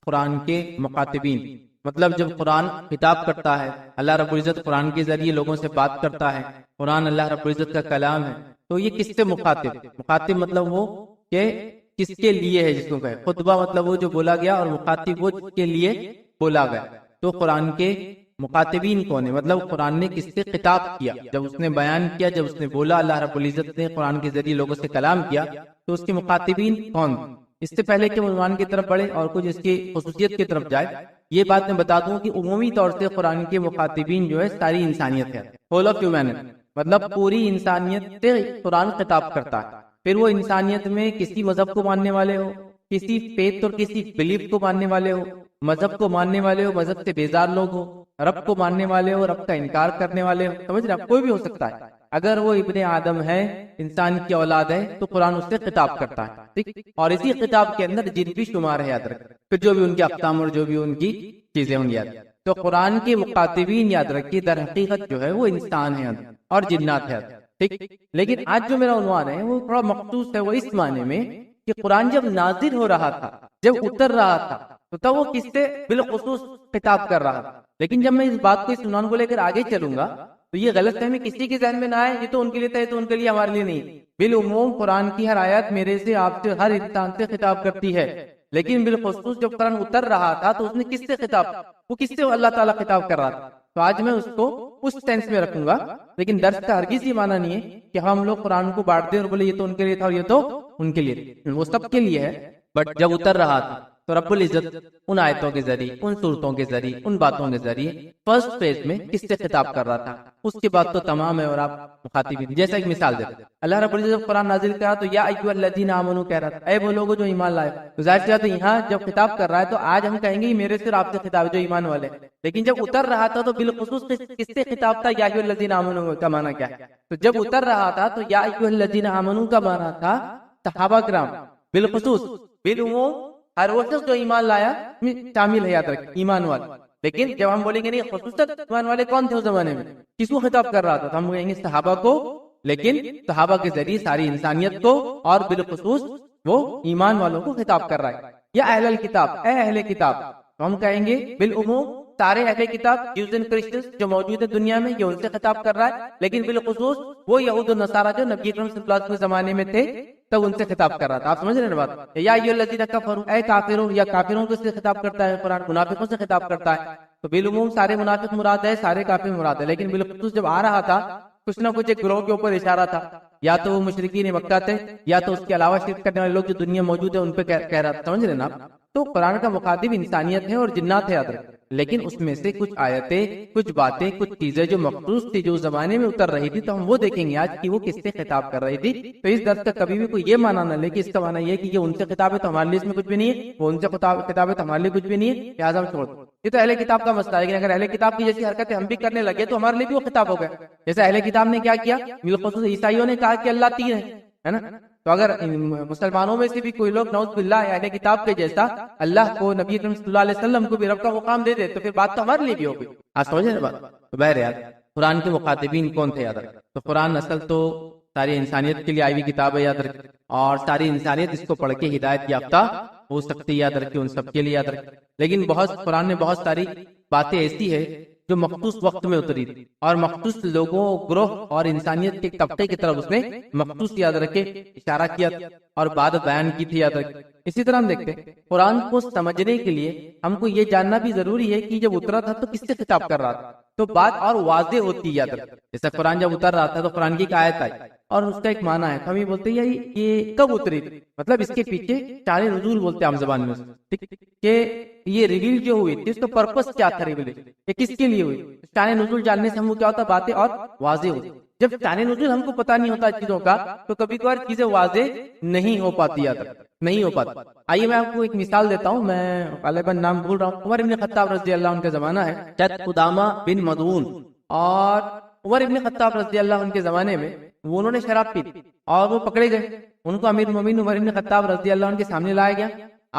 قرآن کے مخاطبین، مطلب جب قرآن خطاب کرتا ہے، اللہ رب العزت قرآن کے ذریعے لوگوں سے بات کرتا ہے، قرآن اللہ رب العزت کا کلام ہے، تو یہ کس سے مخاطب مطلب وہ کہ کس کے لیے ہے، جس کو کہے خطبہ مطلب وہ جو بولا گیا، اور مخاطب وہ جس کے لیے بولا گیا۔ تو قرآن کے مخاطبین کون ہے، مطلب قرآن نے کس سے خطاب کیا، جب اس نے بیان کیا، جب اس نے بولا، اللہ رب العزت نے قرآن کے ذریعے لوگوں سے کلام کیا، تو اس کے مخاطبین کون؟ اس سے پہلے کہ عنوان کی طرف بڑھے اور کچھ اس کی خصوصیت کی طرف جائے، یہ بات میں بتا دوں کہ عمومی طور سے قرآن کے مخاطبین جو ہے ساری انسانیت ہے، ہول آف ہیومینٹی، مطلب پوری انسانیت سے قرآن خطاب کرتا ہے۔ پھر وہ انسانیت میں کسی مذہب کو ماننے والے ہو، کسی فیتھ اور کسی بلیف کو ماننے والے ہو، مذہب کو ماننے والے ہو، مذہب سے بیزار لوگ ہو، رب کو ماننے والے ہو، رب کا انکار کرنے والے ہو، سمجھ رہے ہیں؟ کوئی بھی ہو سکتا ہے، اگر وہ ابن آدم ہے، انسان کی اولاد ہے، تو قرآن اس سے خطاب کرتا ہے، ٹھیک؟ اور اسی خطاب کے اندر جن بھی شمار ہے، یاد رکھ، پھر جو بھی ان کے اقسام اور جو بھی ان کی چیزیں ہوں، یاد۔ تو قرآن کے مخاطبین یاد رکھیے در حقیقت جو ہے وہ انسان ہے اور جنات ہے، ٹھیک؟ لیکن آج جو میرا عنوان ہے وہ تھوڑا مخصوص ہے، وہ اس معنی میں کہ قرآن جب نازل ہو رہا تھا، جب اتر رہا تھا، تو تب وہ کس سے بالخصوص خطاب کر رہا تھا۔ لیکن جب میں اس بات کو، اس عنوان کو لے کر آگے چلوں گا، تو یہ غلط فہمی کسی کے ذہن میں نہ آئے یہ تو ان کے لیے تھا، یہ تو ان کے لیے، ہمارے لیے نہیں۔ بالعموم قرآن کی ہر آیت میرے سے، آپ سے، ہر انسان سے خطاب کرتی ہے، لیکن بالخصوص جب قرآن اتر رہا تھا تو اس نے کس سے خطاب، وہ کس سے اللہ تعالیٰ خطاب کر رہا تھا۔ تو آج میں اس کو اس سینس میں رکھوں گا، لیکن درس کا ہرگز یہ معنی نہیں ہے کہ ہم لوگ قرآن کو بانٹ دیں اور بولے یہ تو ان کے لیے تھا اور یہ تو ان کے لیے، وہ سب کے لیے ہے۔ بٹ جب اتر رہا تھا تو رب العزت ان آیتوں کے ذریعے، ان صورتوں کے ذریعے، ان باتوں کے ذریعے فرسٹ فیز میں کس سے خطاب کر رہا تھا، اس کے بعد تو تمام ہے اور آپ مخاطبین۔ جیسا ایک مثال دیتے، اللہ رب العزت قرآن نازل کرا تو یا ایھا الذین آمنوا کہہ رہا تھا، اے وہ لوگوں جو ایمان لائے۔ تو ظاہر سی بات ہے یہاں جب خطاب کر رہا ہے تو آج ہم کہیں گے یہ میرے سے اور آپ سے خطاب ہے جو ایمان والے، لیکن جب اتر رہا تھا تو بالخصوص کس سے خطاب تھا، یا ایھا الذین آمنوا کا معنی کیا ہے؟ تو جب اتر رہا تھا تو یا ایھا الذین آمنوا کا معنی تھا صحابہ کرام، بالخصوص، بالعموم ہر وہ شخص جو ایمان لایا شامل ہے، یاد رکھ، ایمان والے۔ لیکن جب ہم بولیں گے نہیں خصوصاً ایمان والے کون تھے اس زمانے میں، کس کو خطاب کر رہا تھا، تو ہم کہیں گے صحابہ کو، لیکن صحابہ کے ذریعے ساری انسانیت کو، اور بالخصوص وہ ایمان والوں کو خطاب کر رہا ہے۔ یا اہل الکتاب، اے اہل کتاب، تو ہم کہیں گے بالعموم سارے اہل کتاب، جیوز اینڈ کرسچنز جو موجود ہے دنیا میں، یہ ان سے خطاب کر رہا ہے، لیکن بالخصوص وہ یہود و نصارہ جو نبی اکرم صلی اللہ علیہ وسلم کے زمانے میں تھے تب ان سے خطاب کر رہا تھا۔ آپ سمجھ رہے ہیں بات؟ یا ایھا الذین کفروا، اے کافروں، یا کافروں کو سے خطاب کرتا ہے قرآن، منافقوں سے خطاب کرتا ہے۔ تو بالعموم سارے منافق مراد ہے، سارے کافر مراد ہے، لیکن بالخصوص جب آ رہا تھا کچھ نہ کچھ ایک گروہ کے اوپر اشارہ تھا، یا تو وہ مشرکین مکہ تھے، یا تو اس کے علاوہ شرک کرنے والے لوگ جو دنیا میں موجود ہے ان پہ کہہ رہا تھا، سمجھ رہے نا؟ تو قرآن کا مخاطب انسانیت ہے اور جنات ہے، یاد رکھ۔ لیکن اس میں سے کچھ آیتیں، کچھ باتیں، کچھ چیزیں جو مخصوص تھی، جو زمانے میں اتر رہی تھی، تو ہم وہ دیکھیں گے آج کہ وہ کس سے خطاب کر رہی تھی۔ تو اس درس کا کبھی بھی کوئی یہ معنی نہ لے کہ اس کا معنی یہ کہ یہ ان سے خطاب ہے تو ہمارے لیے اس میں کچھ بھی نہیں ہے، وہ ان سے خطاب ہے تو ہمارے لیے کچھ بھی نہیں ہے، لہٰذا ہم چھوڑ دیں۔ یہ تو اہل کتاب کا مسئلہ ہے، لیکن اگر اہل کتاب کی جیسی حرکتیں ہم بھی کرنے لگے تو ہمارے لیے بھی وہ خطاب ہو گیا۔ جیسے اہل کتاب نے کیا کیا، بالخصوص عیسائیوں نے کہا کہ اللہ تین ہے نا، تو اگر مسلمانوں میں سے بھی کوئی لوگ نعوذ باللہ اہل کتاب کے جیسا اللہ کو، نبی اکرم صلی اللہ علیہ وسلم کو بھی رب کا مقام دے دے تو پھر بات تو ہمارے لیے بھی ہوگی۔ آپ سمجھ رہے بات؟ تو بہرحال قرآن کے مخاطبین کون تھے، یاد رکھ۔ تو قرآن اصل تو ساری انسانیت کے لیے آئی ہوئی کتاب ہے، یاد رکھ، اور ساری انسانیت اس کو پڑھ کے ہدایت یافتہ ہو سکتی ہے، یاد رکھیں، ان سب کے لیے یاد رکھ۔ لیکن قرآن نے بہت ساری باتیں ایسی ہے جو مخصوص وقت میں اتری تھی، اور مخصوص لوگوں، گروہ اور انسانیت کے طبقے کی طرف اس نے مخصوص، یاد رکھے، اشارہ کیا اور بات بیان کی تھی، یاد رکھے۔ اسی طرح ہم دیکھتے ہیں قرآن کو سمجھنے کے لیے ہم کو یہ جاننا بھی ضروری ہے کہ جب اترا تھا تو کس سے خطاب کر رہا تھا، تو بات اور واضح ہوتی ہے، یاد رکھے۔ جیسا قرآن جب اتر رہا تھا تو قرآن کی ایک آیت آئی اور اس کا ایک معنی ہے، ہم یہ بولتے ہیں یہ کب اتری تھی، مطلب اس کے پیچھے شان نزول بولتے ہیں عام زبان میں، ٹھیک، کہ یہ ریویل جو ہوئی تھی اس کا پرپس کیا تھا، ریویلیشن یہ کس کے لیے ہوئی۔ شان نزول جاننے سے ہم کو کیا ہوتا، باتیں اور واضح ہوتی۔ جب شان نزول ہم کو پتہ نہیں ہوتا چیزوں کا تو کبھی کبھار چیزیں واضح نہیں ہو پاتی، یاد رکھ، نہیں ہو پاتی۔ آئیے میں آپ کو ایک مثال دیتا ہوں، میں غالباً نام بھول رہا ہوں، عمر ابن خطاب رضی اللہ عنہ کا زمانہ ہے، شاید قدامہ بن مدعون، اور عمر ابن خطاب رضی اللہ عنہ کے زمانے میں وہ انہوں نے شراب پی اور وہ پکڑے گئے، ان کو امیر المومنین عمر ابن خطاب رضی اللہ عنہ کے سامنے لایا گیا۔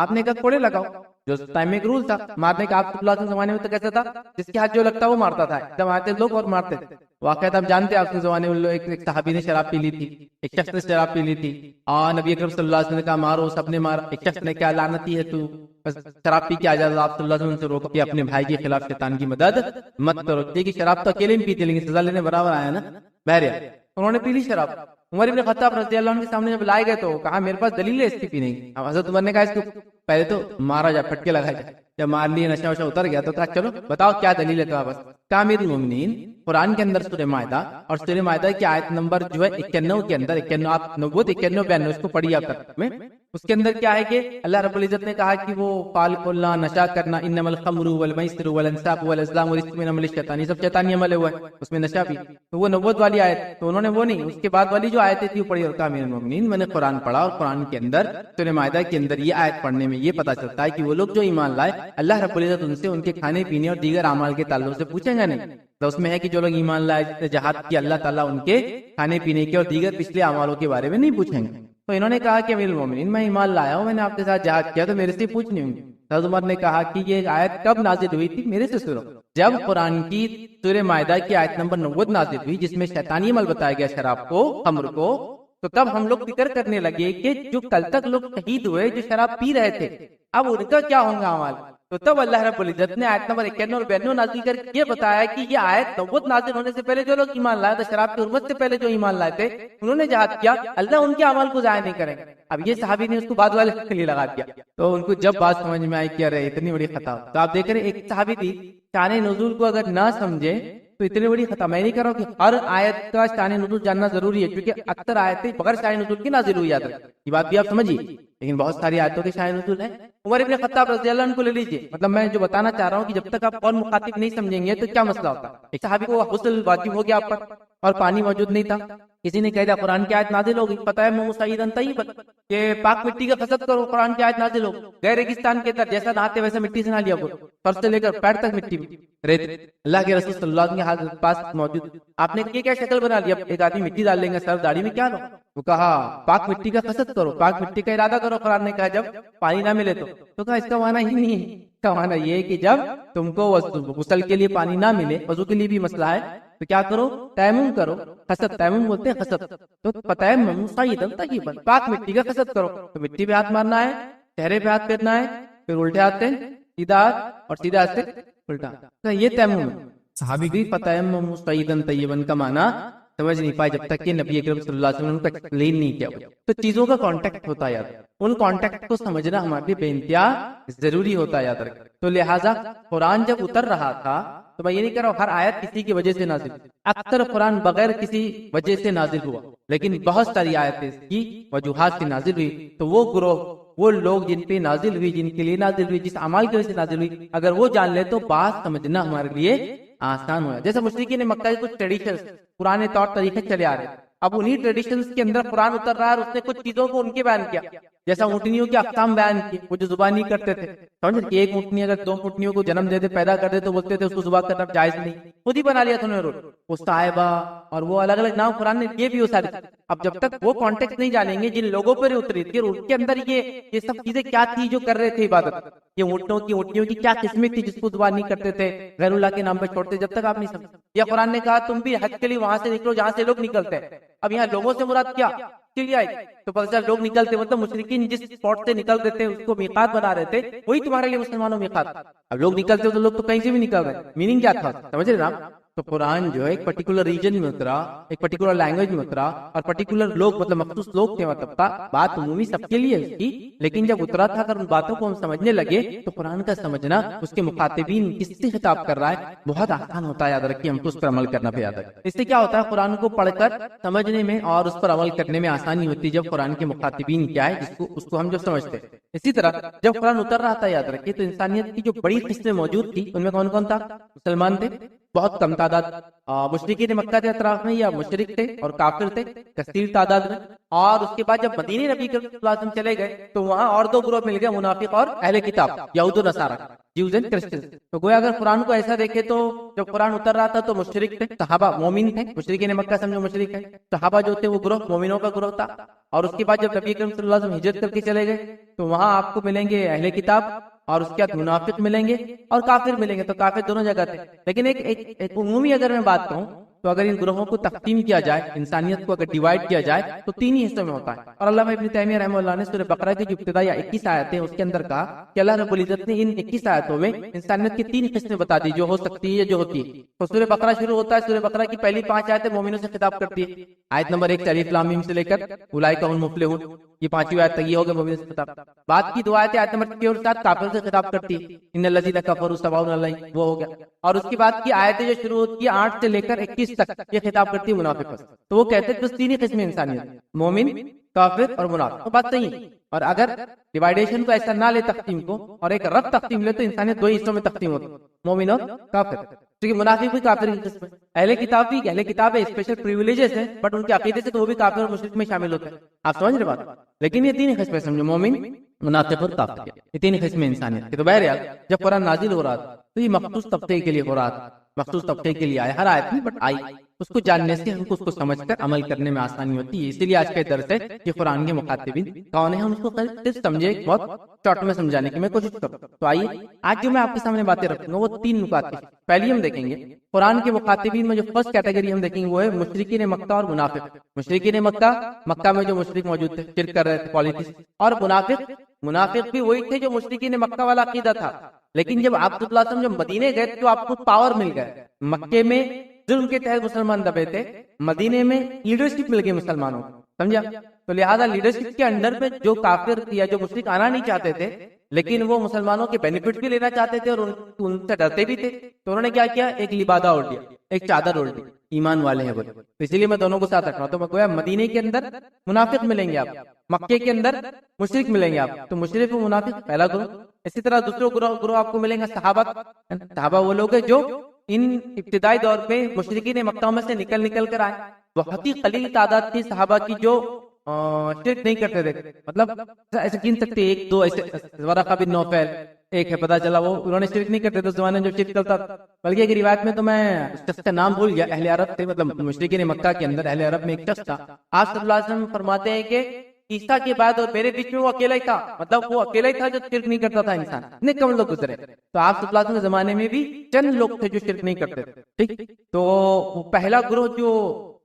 آپ نے کہا کوڑے لگاؤ، جو اس ٹائم میں ایک رول تھا مارنے کا، آپ صلی اللہ علیہ وسلم زمانے میں تو کیسا تھا، جس کے ہاتھ جو لگتا وہ مارتا تھا، جب آتے لوگ اور مارتے تھے۔ واقعات آپ جانتے ہیں، آپ کے زمانے میں ایک صحابی نے شراب پی لی تھی، ایک شخص نے شراب پی لی تھی، اور نبی اکرم صلی اللہ علیہ وسلم نے کہا مارو، سب نے مارا۔ ایک شخص نے کہا لعنتی ہے تو، بس شراب پی کے آ جا۔ آپ صلی اللہ علیہ وسلم سے روکو کہ اپنے بھائی کے خلاف شیطان کی مدد مت کرو۔ دیکھیے شراب تو اکیلے میں پیتے لیکن سزا لینے برابر آیا نا، بہرحال انہوں نے پی لی شراب۔ عمر ابن خطاب رضی اللہ عنہ کے سامنے جب لائے گئے تو کہا میرے پاس دلیل ہے اس کی پینے کی۔ اب حضرت عمر نے کہا اس کو پہلے تو مارا جا، پھٹکے لگایا جائے۔ جب مار لیے، نشہ وشہ اتر گیا تو کہا چلو بتاؤ کیا دلیل ہے تمہارے پاس۔ کہا امیر المومنین، قرآن کے اندر سورہ مائدہ، اور سورہ مائدہ کی آیت نمبر جو ہے 91 کے اندر، 91 آپ 90 91 92 اس کو پڑھیے آپ میں، اس کے اندر کیا ہے کہ اللہ رب العزت نے کہا کہ وہ فالق اللہ، نشہ کرنا، انما الخمر والمیسر والانصاب والازلام رجس من عمل الشیطان، یہ سب شیطانی عمل ہوا ہے، اس میں نشہ بھی۔ تو وہ 90 والی آیت، تو انہوں نے وہ نہیں، اس کے بعد والی جو آیتیں تھی وہ پڑھی۔ اور کہا امیر المومنین میں نے قرآن پڑھا، اور قرآن کے اندر سورہ مائدہ کے اندر یہ آیت پڑھنے میں یہ پتہ چلتا ہے کہ وہ لوگ جو ایمان لائے، اللہ رب العزت ان سے ان کے کھانے پینے اور دیگر اعمال کے تعلق سے پوچھیں گے نہیں۔ تو اس میں ہے کہ جو لوگ ایمان لائے، جس نے جہاد کیا، اللہ تعالیٰ ان کے کھانے پینے کے اور دیگر پچھلے اعمالوں کے بارے میں نہیں پوچھیں گے۔ تو انہوں نے کہا کہ امیر المومنین میں ایمان لایا ہوں، میں نے آپ کے ساتھ جہاد کیا، تو میرے سے پوچھنی ہوں گی۔ حضرت عمر نے کہا کہ یہ آیت کب نازل ہوئی تھی؟ میرے سے سنو۔ جب قرآن کی سورہ مائدہ کی آیت نمبر 90 نازل ہوئی، جس میں شیطانی عمل بتایا گیا، شراب کو، خمر کو، تو تب ہم لوگ فکر کرنے لگے کہ جو کل تک لوگ شہید ہوئے جو شراب پی رہے تھے، اب ان کا کیا ہوں گا اعمال۔ تو تب اللہ رب العزت نے آیت نمبر 91 اور 92 نازل کر کے یہ بتایا کہ یہ آیت 90 نازل ہونے سے پہلے جو لوگ ایمان لائے تھے، شراب کی حرمت سے پہلے جو ایمان لائے تھے، انہوں نے جہاد کیا، اللہ ان کے اعمال کو ضائع نہیں کریں گے۔ اب یہ صحابی نے اس کو بعد والے کے لیے لگا دیا، تو ان کو جب بات سمجھ میں آئی کہ ارے اتنی بڑی خطا۔ تو آپ دیکھ رہے ایک صحابی تھی، شان نزول کو اگر نہ سمجھے تو اتنی بڑی خطا۔ میں نہیں کہہ رہا ہوں کہ ہر آیت کا شان نزول جاننا ضروری ہے، کیونکہ اکثر آیتیں بغیر شان نزول کی نازل ہوئی، یاد رکھیں یہ بات بھی آپ سمجھیے، لیکن بہت ساری آیتوں کے شان نزول ہیں۔ عمر ابن خطاب رضی اللہ عنہ کو لے لیجیے، مطلب میں جو بتانا چاہ رہا ہوں کہ جب تک آپ اور مخاطب نہیں سمجھیں گے تو کیا مسئلہ ہوتا ہے۔ ایک صحابی کو غسل واجب ہو گیا آپ پر اور پانی موجود نہیں تھا، کسی نے کہہ دیا قرآن کی آیت نازل ہو گئی، پتہ ہے مسعیدا طیبا کہ پاک مٹی کا قصد کرو، قرآن کی آیت نازل ہو گئی، گئے ریگستان کے اندر، جیسا نہاتے ویسے مٹی سے نہ لیا، سر سے لے کر پیر تک مٹی میں ریت۔ اللہ کے رسول صلی اللہ علیہ وسلم کے پاس موجود، آپ نے کیا شکل بنا لیا، ایک آدمی مٹی ڈال لیں گے سر داڑھی میں، کیا لو؟ وہ کہا پاک مٹی کا قصد کرو، پاک مٹی کا ارادہ کرو۔ قرآن نے کہا جب پانی نہ ملے تو کہا اس کا معنی ہی نہیں ہے، اس کا معنی یہ ہے کہ جب تم کو غسل کے لیے پانی نہ ملے، وضو کے لیے بھی مسئلہ ہے، تو کیا کرو؟ تیمم کرو، قصد، تیمم بولتے ہیں قصد، تو فتیمموا صعیدا طیبا، پاک مٹی کا قصد کرو۔ تو مٹی پہ ہاتھ مارنا ہے، چہرے پہ ہاتھ پھیرنا ہے، پھر الٹے ہاتھ سے سیدھا ہاتھ اور سیدھا ہاتھ سے الٹا، تو یہ تیمم ہے۔ صحابی بھی فتیمموا صعیدا طیبا کا معنی سمجھ نہیں پائے جب تک کہ نبی اکرم صلی اللہ علیہ وسلم نے ان کو ایکسپلین نہیں کیا۔ تو چیزوں کا کانٹیکٹ ہوتا ہے یاد، ان کانٹیکٹ کو سمجھنا ہمارے لیے بے انتہا ضروری ہوتا ہے، یاد رکھ۔ تو لہٰذا قرآن جب اتر رہا تھا، تو میں یہ نہیں کہہ رہا ہوں ہر آیت کسی کی وجہ سے نازل، اکثر قرآن بغیر کسی وجہ سے نازل ہوا، لیکن بہت ساری آیتیں اس کی وجوہات سے نازل ہوئی۔ تو وہ گروہ، وہ لوگ جن پہ نازل ہوئی، جن کے لیے نازل ہوئی، جس اعمال کی وجہ سے نازل ہوئی، اگر وہ جان لے تو بات سمجھنا ہمارے لیے آسان ہوا۔ جیسے مشرکین مکہ کے کچھ ٹریڈیشنز، پرانے طور طریقے چلے آ رہے ہیں، اب انہی ٹریڈیشنز کے اندر قرآن اتر رہا ہے اور اس نے کچھ چیزوں کو ان کے بیان کیا، جیسا اونٹنیوں کے اقسام بیان کیے، وہ جو زبانی کرتے تھے، سمجھ کہ ایک اونٹنی اگر 2 اونٹنیوں کو جنم دے دے، پیدا کر دے، تو بولتے تھے اس کو ذبح کرنا جائز نہیں، خود ہی بنا لیا تھا انہوں نے رول، وہ صاحبہ اور وہ الگ الگ نام قرآن نے یہ بھی ہو سارے۔ اب جب تک وہ کانٹیکٹ نہیں جانیں گے جن لوگوں پر اتری تھی اور ان کے اندر یہ سب چیزیں کیا تھی جو کر رہے تھے عبادت، یہ اونٹنیوں کی کیا قسمیں تھی جس کو ذبح نہیں کرتے تھے، غیر اللہ کے نام پہ چھوڑتے، جب تک آپ نہیں سمجھ۔ یا قرآن نے کہا تم بھی حج کے لیے وہاں سے نکلو جہاں سے لوگ نکلتے ہیں، اب یہاں لوگوں سے مراد کیا چلی آئی، تو پتہ چلا لوگ نکلتے مطلب مشرکین جس اسپاٹ سے نکلتے تھے اس کو میقات بنا رہے تھے، وہی تمہارے لیے مسلمانوں میقات۔ اب لوگ نکلتے تو لوگ تو کہیں سے بھی نکل رہے، میننگ کیا تھا سمجھ رہے نا؟ تو قرآن جو ہے ایک پرٹیکولر ریجن میں اترا، ایک پرٹیکولر لینگویج میں اترا، اور پرٹیکولر لوگ مطلب مخصوص لوگ تھے، مطلب بات عمومی سب کے لیے اس کی، لیکن جب اترا تھا اگر ان باتوں کو ہم سمجھنے لگے تو قرآن کا سمجھنا، اس کے مخاطبین کس سے خطاب کر رہا ہے، بہت آسان ہوتا ہے، یاد رکھیے ہم کو اس پر عمل کرنا بھی یاد رکھیں۔ اس سے کیا ہوتا ہے، قرآن کو پڑھ کر سمجھنے میں اور اس پر عمل کرنے میں آسانی ہوتی ہے جب قرآن کے مخاطبین کیا ہے اس کو ہم جو سمجھتے ہیں۔ اسی طرح جب قرآن اتر رہا تھا، یاد رکھیے تو انسانیت کی جو بڑی قسمیں موجود تھی ان میں کون کون تھا؟ مسلمان تھے، بہت کم تعداد، مشرکین مکہ کے اطراف میں یا مشرک تھے اور کافر تھے کثیر تعداد میں، اور اس کے بعد جب مدینے نبی صلی اللہ علیہ وسلم چلے گئے تو وہاں اور 2 گروہ مل گئے، منافق اور اہل کتاب، یہود و نصارہ، جیوز اینڈ کرسچنز۔ تو گویا اگر قرآن کو ایسا دیکھے تو جب قرآن اتر رہا تھا تو مشرک تھے، صحابہ مومن تھے، مشرکین مکہ سمجھو مشرک ہے، صحابہ جو تھے وہ گروہ مومنوں کا گروہ تھا، اور اس کے بعد جب نبی کریم صلی اللہ علیہ وسلم ہجرت کر کے چلے گئے تو وہاں آپ کو ملیں گے اہل کتاب، اور اس کے بعد منافق ملیں گے اور کافر ملیں گے، تو کافر دونوں جگہ تھے۔ لیکن ایک عمومی اگر میں بات کروں تو اگر ان گروہوں کو تقسیم کیا جائے، انسانیت کو اگر ڈیوائڈ کیا جائے تو تین ہی حصوں میں ہوتا ہے. اور علامہ ابن تیمیہ رحمہ اللہ نے سورہ بقرہ کی جو ابتدائی 21 آیتیں اس کے اندر کہا کہ اللہ رب العزت نے ان 21 آیتوں میں انسانیت کی تین قسمیں بتا دی جو ہو سکتی ہے یا جو ہوتی ہے. تو سورہ بقرہ شروع ہوتا ہے، سورہ بقرہ کی پہلی 5 آیتیں مومنوں سے خطاب کرتی ہے. آیت نمبر 1 الف لام میم سے لے کر اولئک هم المفلحون، یہ پانچویں آیت تک یہ ہوگا مومنوں سے خطاب. بعد کی دو آیتیں آیت نمبر 6 اور 7 کافروں سے خطاب کرتی ہے، ان الذین کفروا سواء علیہم، وہ ہو گیا. اور اس کے بعد کی آیتیں جو شروع ہوتی ہے 8 سے لے کر 21 تک، یہ خطاب کرتی ہے منافق پر. تو وہ کہتے ہیں بس تین ہی قسمیں انسانیت، مومن، کافر اور منافق. تو بات صحیح ہے. اور اگر ڈیوائڈیشن کو ایسا نہ لے تقسیم کو اور ایک رب تقسیم لے تو انسانیت دو حصوں میں تقسیم ہوتی ہے، مومن اور کافر. کیونکہ منافق بھی کافر کی قسم ہے، اہل کتاب بھی، اہل کتاب ہے اسپیشل پریویلیجز ہیں بٹ ان کے عقیدے سے تو وہ بھی کافر اور مشرک میں شامل ہوتے ہیں. آپ سمجھ رہے بات؟ لیکن یہ تین قسمیں سمجھو، مومن، منافق اور کافر، یہ تین قسمیں انسانیت کی. تو بہرحال جب قرآن نازل ہو رہا تھا تو یہ مخصوص طبقے کے لیے ہو رہا تھا، مخصوص طبقے کے لیے آئے، ہر آیت میں بٹ آئی. اس کو جاننے سے ہم کو اس کو سمجھ کر عمل کرنے میں آسانی ہوتی ہے. اسی لیے آج کا درس ہے کہ قرآن کے مخاطبین کون ہیں، ہم اس کو صرف سمجھے، بہت شارٹ میں سمجھانے کی میں کوشش کروں. تو آئیے آج جو میں آپ کے سامنے باتیں رکھوں گا وہ تین نکات کی. پہلی ہم دیکھیں گے قرآن کے مخاطبین میں جو فرسٹ کیٹیگری ہم دیکھیں گے وہ ہے مشرکین مکہ اور منافق. مشرکین مکہ، مکہ میں جو مشرک موجود تھے، شرک کر رہے تھے، پالیٹکس. اور منافق بھی وہی تھے جو مشرکین مکہ والا عقیدہ تھا. لیکن جب آپ صلی اللہ علیہ وسلم جب مدینے گئے تو آپ کو پاور مل گئے. مکے میں ظلم کے تحت مسلمان دبے تھے، مدینے میں لیڈرشپ مل گئی مسلمانوں کو، سمجھا؟ تو لہذا لیڈرشپ کے انڈر میں جو کافر یا جو مشرک آنا نہیں چاہتے تھے لیکن وہ مسلمانوں کے بینیفٹ بھی لینا چاہتے تھے اور ان سے ڈرتے بھی تھے، تو انہوں نے کیا کیا؟ ایک لبادہ اوڑھ لیا، ایک چادر اوڑھ لی. ایمان والے ہیں وہ. اسی لیے میں دونوں کو ساتھ رکھ رہا ہوں. تو میں گویا مدینے کے اندر منافق ملیں گے آپ، مکے کے اندر مشرک ملیں گے آپ. تو مشرک و منافق پہلا گروہ. اسی طرح دوسرے گروہ آپ کو ملیں گے صحابہ وہ لوگ ہیں جو ان ابتدائی دور پہ مشرکین مکہ میں سے نکل کر آئے. بہت ہی قلیل تعداد تھی صحابہ کی جو شرک نہیں کرتے تھے. مطلب ایسے گن سکتے ایک دو، ایسے ورقہ بن نوفل ایک ہے، پتا چلا وہ انہوں نے شرک نہیں کرتے تھے اس زمانے میں جو شرک کرتا تھا. بلکہ ایک روایت میں تو میں اس شخص کا نام بھول گیا، اہل عرب تھے، مطلب مشرکین مکہ کے اندر اہل عرب میں ایک شخص تھا. آپ صلی اللہ علیہ وسلم فرماتے ہیں کہ عیسیٰ کے بعد اور میرے بیچ میں وہ اکیلا ہی تھا، مطلب وہ اکیلا ہی تھا جو شرک نہیں کرتا تھا. انسان اتنے کم لوگ گزرے. تو آپ صلی اللہ علیہ وسلم کے زمانے میں بھی چند لوگ تھے جو شرک نہیں کرتے تھے. ٹھیک، تو پہلا گروہ جو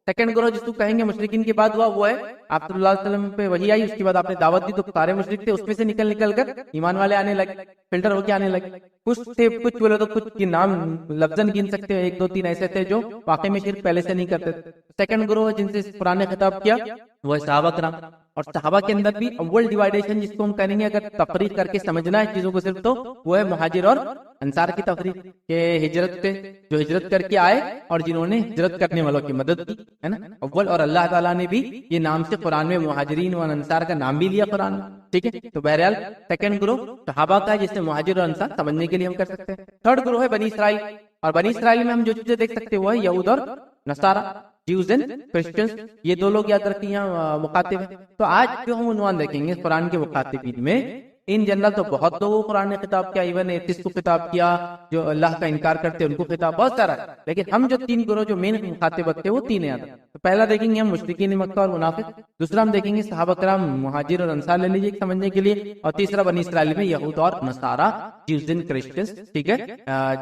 سیکنڈ گروہ جس کو کہیں گے مشرکین کے بعد ہوا وہ ہے آپ صلی اللہ علیہ وسلم پہ وحی آئی، اس کے بعد آپ نے دعوت دی تو سارے مشرک تھے، اس میں سے نکل کر ایمان والے آنے لگے، فلٹر ہو کے آنے لگے. کچھ تھے، کچھ بولے تو کچھ کے نام لفظاً گن سکتے ہیں، 1 2 3 ایسے تھے جو واقعی میں شرک پہلے سے نہیں کرتے تھے. سیکنڈ گروہ جن سے قرآن نے خطاب کیا وہ ہے صحابہ کرام. اور صحابہ کے اندر بھی اول ڈیوائیڈیشن جس کو ہم کریں گے اگر تفریق کر کے سمجھنا ہے چیزوں کو صرف تو وہ ہے مہاجر اور انصار کی تفریق. کہ ہجرت پہ جو ہجرت کر کے آئے اور جنہوں نے ہجرت کرنے والوں کی مدد کی، ہے نا، اول. اور اللہ تعالیٰ نے بھی یہ نام سے قرآن میں مہاجرین اور انصار کا نام بھی لیا قرآن میں. ٹھیک ہے، تو بہرحال سیکنڈ گروہ صحابہ کا ہے جس سے مہاجر اور انصار سمجھنے کے لیے ہم کر سکتے ہیں. تھرڈ گروہ ہے بنی اسرائیل. اور بنی اسرائیل میں ہم جو چیزیں دیکھ سکتے ہیں وہ ہے یہود اور نصارہ، جیوز اینڈ کرسچنز. یہ دو لوگ یاد رکھیں یہاں مخاطب ہیں. تو آج جو ہم عنوان دیکھیں گے قرآن کے مخاطبین میں ان جنرل تو بہت لوگوں کو قرآن نے خطاب کیا، ایون ایتھسٹ کو خطاب کیا، جو اللہ کا انکار کرتے ان کو خطاب بہت سارا ہے. لیکن ہم جو تین گروہ جو مین مخاطب ہوتے ہیں وہ تین ہیں. تو پہلا دیکھیں گے ہم مشرکین مکہ اور منافق، دوسرا ہم دیکھیں گے صحابہ کرام مہاجر اور انصار لے لیجیے سمجھنے کے لیے، اور تیسرا بنی اسرائیل میں یہود اور نصارہ، جیوز اینڈ کرسچنز. ٹھیک ہے،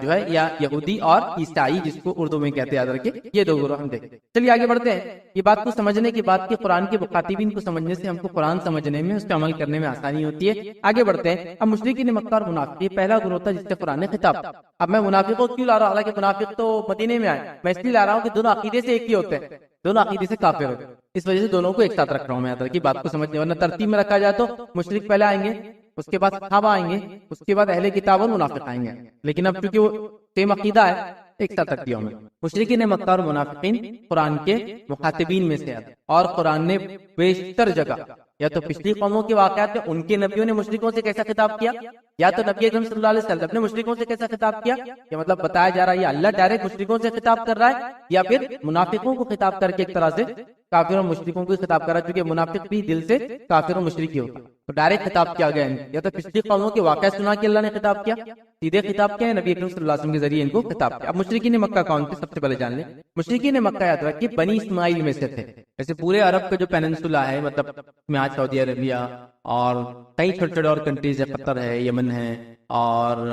جو ہے یا یہودی اور عیسائی جس کو اردو میں کہتے ہیں، یاد رکھیں یہ دو گروہ ہم دیکھیں. چلیے آگے بڑھتے ہیں. یہ بات کو سمجھنے کے بعد کہ قرآن کے مخاطبین کو سمجھنے سے ہم کو قرآن سمجھنے میں، اس پہ عمل کرنے میں آسانی ہوتی ہے. آگے بڑھتے ہیں. اب مشرکین مکہ اور منافق، یہ پہلا گروہ تھا جس سے قرآن نے خطاب. اب میں منافقوں کیوں لا رہا ہوں؟ حالانکہ منافق تو مدینے میں آئے، میں اس لیے لا رہا ہوں کہ دونوں عقیدے سے ایک ہی ہوتے ہیں، دونوں عقیدے سے کافر ہوتے ہیں. اس وجہ سے دونوں کو ایک ساتھ رکھ رہا ہوں میں یاد رکھیے بات کو سمجھنے. ورنہ ترتیب میں رکھا جائے تو مشرک پہلے آئیں گے، اس کے بعد صحابہ آئیں گے، اس کے بعد اہل کتاب اور منافق آئیں گے. لیکن اب چونکہ وہ سیم عقیدہ ہے ایک ساتھ رکھ دیا ہوں میں. مشرکین مکہ اور منافقین قرآن کے مخاطبین میں سے آتے، اور قرآن نے بیشتر جگہ یا تو پچھلی قوموں کے واقعات میں ان کے نبیوں نے مشرکوں سے کیسا خطاب کیا، یا تو نبی اکرم صلی اللہ علیہ وسلم نے مشرکوں سے کیسا خطاب کیا. یہ مطلب بتایا جا رہا ہے یہ اللہ ڈائریکٹ مشرکوں سے خطاب کر رہا ہے، یا پھر منافقوں کو خطاب کر کے ایک طرح سے کافر اور مشرکوں کو خطاب کر رہا ہے، چونکہ منافق بھی دل سے کافر اور مشرک ہی ہوتا ہے. تو ڈائریکٹ خطاب کیا گیا، یا تو پچھلی قوموں کے واقعہ سنا کے اللہ نے خطاب کیا، سیدھے خطاب کیا ہے نبی اکرم صلی اللہ علیہ وسلم کے ذریعے ان کو خطاب کیا. اب مشرکین مکہ کون تھے سب سے پہلے جان لیں. مشرکین مکہ یاد رکھیے بنی اسماعیل میں سے تھے. ایسے پورے عرب کا جو پیننسولا ہے، مطلب میں آج سعودی عربیہ اور کئی چھوٹے چھوٹے اور کنٹریز ہے، قطر ہے، یمن ہے، اور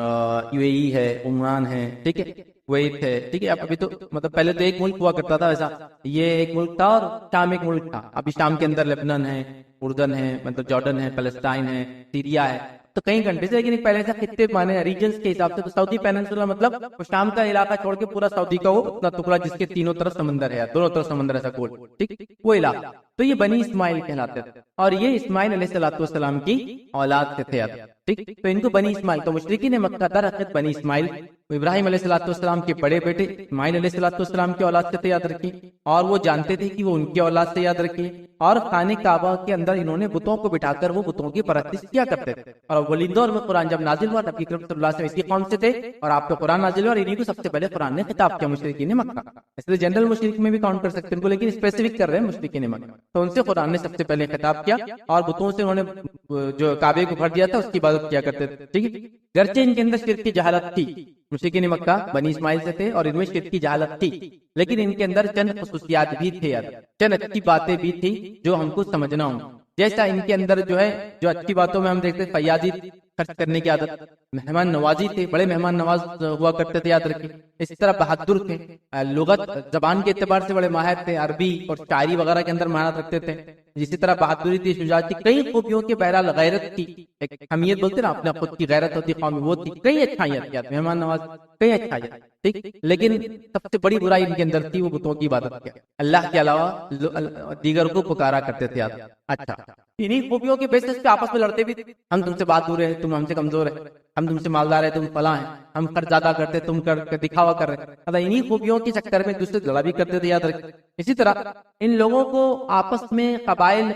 UAE ہے، عمان ہے. ٹھیک ہے، کویت ہے، ٹھیک ہے. اب ابھی تو مطلب پہلے تو ایک ملک ہوا کرتا تھا ویسا، یہ ایک ملک تھا اور شام ایک ملک تھا. ابھی شام کے اندر لبنان ہے، اردن ہے، مطلب جارڈن ہے، فلسطین ہے، سیریا ہے، تو کئی کنٹریز ہے. لیکن پہلے سے خطے مانے ریجنز کے حساب سے تو سعودی پیننسولا مطلب وہ شام کا علاقہ چھوڑ کے پورا سعودی کا وہ اتنا ٹکڑا جس کے تینوں طرف سمندر ہے، دونوں طرف سمندر ایسا گول، ٹھیک، وہ علاقہ. تو یہ بنی اسماعیل کہلاتے تھے اور یہ اسماعیل علیہ الصلوۃ والسلام کی اولاد سے تھے. ٹھیک، تو ان کو بنی اسماعیل، تو مشرکین مکہ در حقیقت بنی اسماعیل ابراہیم علیہ الصلوۃ والسلام کے بڑے بیٹے اسماعیل علیہ الصلوۃ والسلام کی اولاد سے یاد رکھی، اور وہ جانتے تھے کہ وہ ان کی اولاد سے یاد رکھی. اور خانہ کعبہ کے اندر انہوں نے بتوں کو بٹھا کر وہ بتوں کی پرستش کیا کرتے تھے. اور اولین دور میں قرآن جب نازل ہوا، نبی کریم صلی اللہ علیہ وسلم اسی قوم سے تھے اور آپ پہ قرآن نازل ہوا، اور انہیں کو سب سے پہلے قرآن نے خطاب کیا مشرکین مکہ. اس لیے جنرل مشرک میں بھی کاؤنٹ کر سکتے ہیں ان کو، لیکن اسپیسیفک کر رہے ہیں مشرکین مکہ. تو ان سے قرآن نے سب سے پہلے خطاب کیا اور بتوں سے انہوں نے جو کعبے کو بھر دیا تھا اس کی عبادت کیا کرتے تھے. ٹھیک ہے، گرچہ ان کے اندر شرک کی جہالت تھی، مشرکین مکہ بنی اسماعیل سے تھے اور ان میں شرک کی جہالت تھی، لیکن ان کے اندر چند خصوصیات بھی تھے، چند اچھی باتیں بھی تھی جو ہم کو سمجھنا ہوں. جیسا ان کے اندر جو ہے، جو اچھی باتوں میں ہم دیکھتے ہیں فیاضی خرچ کرنے کی عادت، مہمان نوازی تھے، بڑے مہمان نواز ہوا کرتے تھے، یاد رکھیں. اس طرح بہادر تھے، لغت زبان کے اعتبار سے بڑے ماہر تھے، عربی اور شاعری وغیرہ کے اندر مہارت رکھتے تھے. اسی طرح بہادری تھی، شجاعت تھی، کئی خوبیوں کے بہرحال غیرت تھی، ایک حمیت بولتے نا اپنا خود کی غیرت ہوتی قومی، وہ تھی. کئی اچھائیاں، مہمان نواز کئی اچھائیاں، ٹھیک. لیکن سب سے بڑی برائی ان کے اندر تھی، وہ بتوں کی عبادت کیا، اللہ کے علاوہ دیگر کو پکارا کرتے تھے. اچھا، انہی خوبیوں کے بیسس پہ آپس میں لڑتے بھی تھے. ہم تم سے بہادر ہیں، تم ہم سے کمزور ہے، ہم تم سے مالدار ہے، تم فلاں ہیں، ہم خرچ زیادہ کرتے، تم کر دکھاوا کر رہے. انہی خوبیوں کے چکر میں دوسرے لڑا بھی کرتے تھے، یاد رکھیں. اسی طرح ان لوگوں کو آپس میں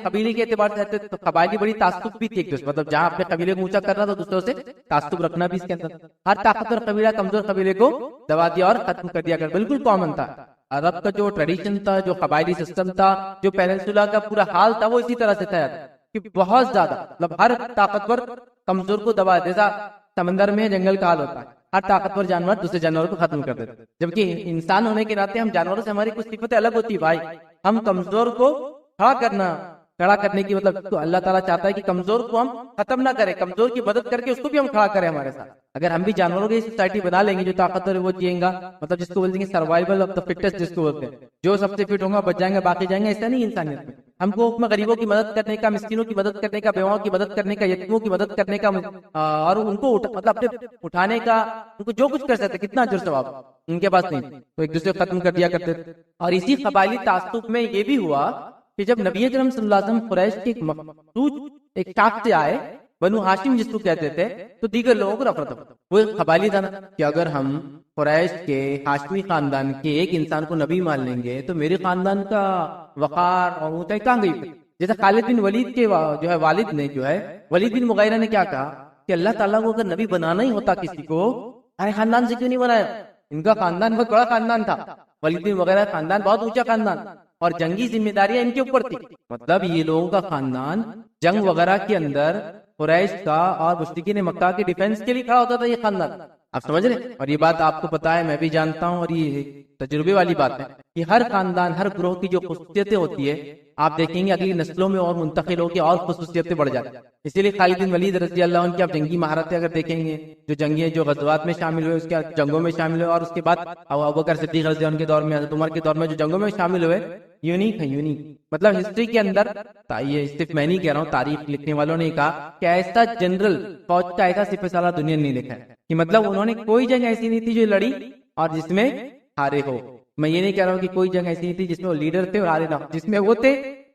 قبیلے کے اعتبار سے تو قبائلی بڑی تعصب بھی تھی ایک دوسرے، مطلب جہاں اپنے قبیلے کو اونچا کرنا تو دوسروں سے تعصب رکھنا بھی اس کے اندر. ہر طاقتور قبیلہ کمزور قبیلے کو دبا دیا اور ختم کر دیا کر، بالکل کامن تھا. عرب کا جو ٹریڈیشن تھا، جو قبائلی سسٹم تھا، جو پیننسولا کا پورا حال تھا، وہ اسی طرح سے تھا کہ بہت زیادہ مطلب ہر طاقتور کمزور کو دبا، جیسا سمندر میں جنگل کا حال ہوتا ہے، ہر طاقتور جانور دوسرے جانوروں کو ختم کر دیتے. جبکہ انسان ہونے کے ناطے ہم جانوروں سے ہماری کچھ صفتیں الگ ہوتی ہے بھائی. ہم کمزور کو کھڑا کرنے کی مطلب تو اللہ تعالیٰ چاہتا ہے کہ کمزور کو ہم ختم نہ کریں، کمزور کی مدد کر کے اس کو بھی ہم کھڑا کریں ہمارے ساتھ. اگر ہم بھی جانوروں کی سوسائٹی بنا لیں گے، جو طاقتور ہے وہ جیئیں گا، مطلب جس کو بولتے ہیں سروائیول آف دا فٹسٹ، جس کو بولتے ہیں جو سب سے فٹ ہوگا بچ جائیں گے، باقی جائیں گے. ایسا نہیں انسانیت میں. ہم کو حکم غریبوں کی مدد کرنے کا، مسکینوں کی مدد کرنے کا، بیواؤں کی مدد کرنے کا، یتیموں کی مدد کرنے کا، اور ان کو مطلب اپنے اٹھانے کا، ان کو جو کچھ کر سکتے کتنا اجر ثواب ان کے پاس نہیں، تو ایک دوسرے کو ختم کر دیا کرتے تھے. اور اسی قبائلی تعصب میں یہ بھی ہوا کہ جب نبی اکرم صلی اللہ علیہ وسلم قریش کے ایک مخصوص ایک شاخ سے آئے، بنو ہاشم جس کو کہتے تھے، تو دیگر لوگوں کو رفض. وہ قبائلی تھا نا کہ اگر ہم قریش کے ہاشمی خاندان کے ایک انسان کو نبی مان لیں گے تو میرے خاندان کا وقار اور اونچائی کہاں گئی. جیسے خالد بن ولید کے جو ہے والد نے، جو ہے ولید بن مغیرہ نے کیا کہا کہ اللہ تعالیٰ کو اگر نبی بنانا ہی ہوتا کسی کو، ہمارے خاندان سے کیوں نہیں بنایا. ان کا خاندان بہت بڑا خاندان تھا، ولید بن مغیرہ خاندان بہت اونچا خاندان، اور جنگی ذمہ داریاں ان کے اوپر تھی. مطلب یہ لوگوں کا خاندان جنگ وغیرہ کے اندر قریش کا اور مشرکین مکہ کے ڈیفنس کے لیے کھڑا ہوتا تھا یہ خاندان. آپ سمجھ رہے؟ اور یہ بات آپ کو پتا ہے، میں بھی جانتا ہوں، اور یہ تجربے والی بات ہے کہ ہر خاندان، ہر گروہ کی جو خصوصیتیں ہوتی ہے، آپ دیکھیں گے اگلی نسلوں میں اور منتقل ہو کے اور خصوصیتیں بڑھ جاتی ہیں. اسی لیے خالد بن ولید رضی اللہ عنہ کی آپ جنگی مہارتیں اگر دیکھیں گے، جو جنگیں جو غزوات میں شامل ہوئے، اس کے جنگوں میں شامل ہوئے، اور اس کے بعد ابوبکر صدیق رضی اللہ عنہ کے دور میں، حضرت عمر کے دور میں جو جنگوں میں شامل ہوئے، یونیک ہے. یونیک مطلب ہسٹری کے اندر، یہ صرف میں نہیں کہہ رہا ہوں، تاریخ لکھنے والوں نے کہا کہ ایسا جنرل فوج کا ایسا سپہ سالار دنیا نے نہیں دیکھا ہے کہ مطلب انہوں نے کوئی جنگ ایسی نہیں تھی جو لڑی اور جس میں ہارے ہو. میں یہ نہیں کہہ رہا ہوں کہ کوئی جنگ ایسی نہیں تھی جس میں وہ لیڈر تھے اور ہارے نہ، جس میں وہ تھے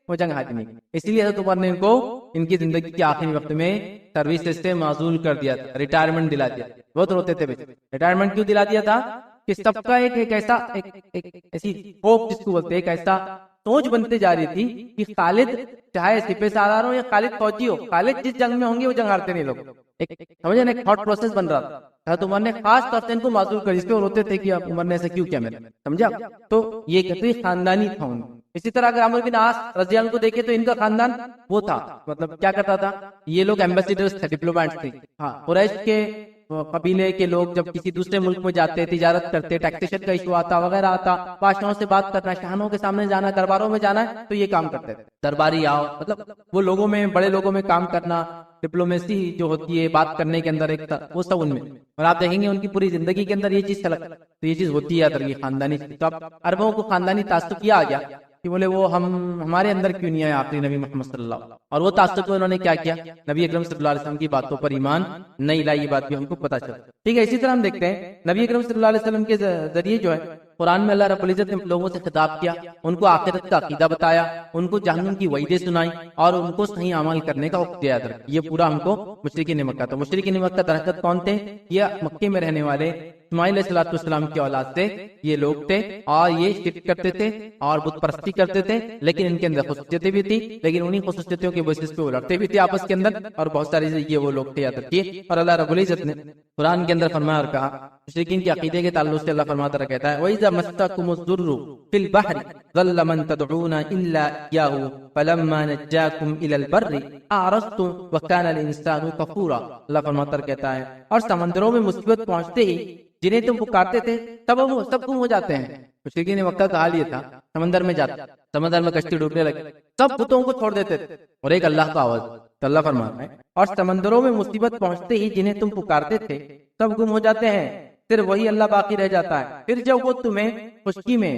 وہ جنگ ہاری نہیں. اسی لیے حضرت عمر نے ان کو ان کی زندگی کے آخری وقت میں سروس سے معزول کر دیا تھا، ریٹائرمنٹ دلا دیا. بہت روتے تھے بیچارے. ریٹائرمنٹ کیوں دلا دیا تھا کہ سب کا ایک ایسا ایسی ہوپ جس کو بولتے ہیں، ایک ایسا سوچ بنتے جا رہی تھی کہ خالد چاہے سپہ سالار ہو یا خالد فوجی ہو، خالد جس جنگ میں ہوں گے وہ جنگ ہارتے نہیں لوگ. سمجھے نا، ایک تھاٹ پروسیس بن رہا تھا. حضرت عمر نے خاص طور سے ان کو معذور کر، اس پہ روتے تھے کہ عمر نے ایسا کیوں کیا میرا، سمجھا. تو یہ کہتے خاندانی تھا ان. اسی طرح اگر عمرو بن عاص رضی اللہ عنہ کو دیکھے تو ان کا خاندان وہ تھا، مطلب کیا کرتا تھا، یہ لوگ ایمبیسیڈرز تھے، ڈپلومیٹس تھے. ہاں، قریش کے قبیلے کے لوگ جب کسی دوسرے ملک میں جاتے، تجارت کرتے، ٹیکسیشن کا ایشو آتا وغیرہ آتا، بادشاہوں سے بات کرنا، شاہانوں کے سامنے جانا، درباروں میں جانا ہے، تو یہ کام کرتے تھے، درباری آؤ، مطلب وہ لوگوں میں، بڑے لوگوں میں کام کرنا، ڈپلومیسی جو ہوتی ہے بات کرنے کے اندر ایک وہ سب ان میں، اور آپ دیکھیں گے ان کی پوری زندگی کے اندر یہ چیز تو یہ چیز ہوتی ہے ادھر، یہ خاندانی چیز۔ تو اب عربوں کو خاندانی تعصب کیا آ گیا کہ بولے وہ ہمارے اندر کیوں نہیں آئے آخری نبی محمد صلی اللہ علیہ وسلم، اور وہ تعصب کو انہوں نے کیا کیا، نبی اکرم صلی اللہ علیہ وسلم کی باتوں پر ایمان نہیں لائی، یہ بات بھی ہم کو پتا چلا، ٹھیک ہے۔ اسی طرح ہم دیکھتے ہیں نبی اکرم صلی اللہ علیہ وسلم کے ذریعے جو ہے قرآن میں اللہ رب العزت نے لوگوں سے خطاب کیا، ان کو آخرت کا عقیدہ بتایا، ان کو جہنم کی وعیدیں سنائی، اور ان کو صحیح اعمال کرنے کا حکم دیا۔ یہ پورا ہم کو مشرکین مکہ، تو مشرکین مکہ درحقیقت کون تھے؟ یہ مکے میں رہنے والے اسماعیل علیہ السلام کی اولاد سے یہ لوگ تھے، اور یہ شرک کرتے تھے اور بت پرستی کرتے تھے، لیکن ان کے اندر خصوصیتیں بھی تھی، لیکن انہی خصوصیتوں کی بیسس پہ وہ لڑتے بھی تھے آپس کے اندر، اور بہت ساری یہ وہ لوگ تھے، یاد رکھیے۔ اور اللہ رب العزت نے قرآن کے اندر فرمایا اور کہا، مشرکین کے عقیدے کے تعلق سے اللہ فرماتا رہا کہتا ہے وَإِذَا مَسَّكُمُ الضُّرُّ فِي الْبَحْرِ ضَلَّ مَن تَدْعُونَ إِلَّا إِيَّاهُ فَلَمَّا نَجَّاكُمْ إِلَى الْبَرِّ أَعْرَضْتُمْ وَكَانَ الْإِنسَانُ كَفُورًا۔ اللہ فرماتا کہتا ہے اور سمندروں میں مصیبت پہنچتے ہی جنہیں تم پکارتے تھے تب وہ سب گم ہو جاتے ہیں۔ مشرکین مکہ کا حال یہ تھا، سمندر میں جاتے، سمندر میں کشتی ڈوبنے لگی، سب بتوں کو چھوڑ دیتے تھے اور ایک اللہ کا آواز، تو اللہ فرماتا ہے اور سمندروں میں مصیبت پہنچتے ہی جنہیں تم پکارتے تھے سب گم ہو جاتے ہیں، صرف وہی اللہ باقی رہ جاتا ہے۔ پھر جب وہ تمہیں خشکی میں